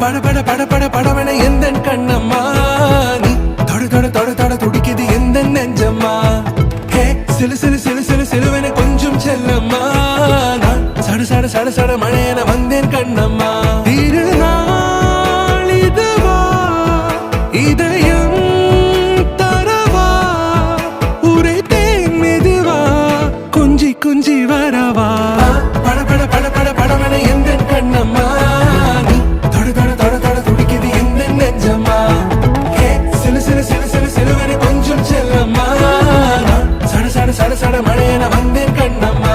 பட பட பட பட படவன எந்த கண்ணம்மா நீ தொட தொட தொட தொட துடிக்குது எந்த நெஞ்சம்மா ஹே சிலு சிலு சிலு சிலு சிலுவன கொஞ்சம் செல்லம்மா நான் சட சட சட சட மழையன வந்தேன் கண்ணம்மா திருநாள் இதுவா இதயம் தரவா உரைத்தேன் மெதுவா கொஞ்சி கொஞ்சி வரவா பட பட பட பட படவன எந்த கண்ணம்மா நீ தொட தொட தொட தொட துடிக்குது எந்த நெஞ்சம்மா ஹே சிலு சிலு சிலு சிலு சிலுவன கொஞ்சம் செல்லம்மா நான் சட சட சட சட மழையன வந்தேன் கண்ணம்மா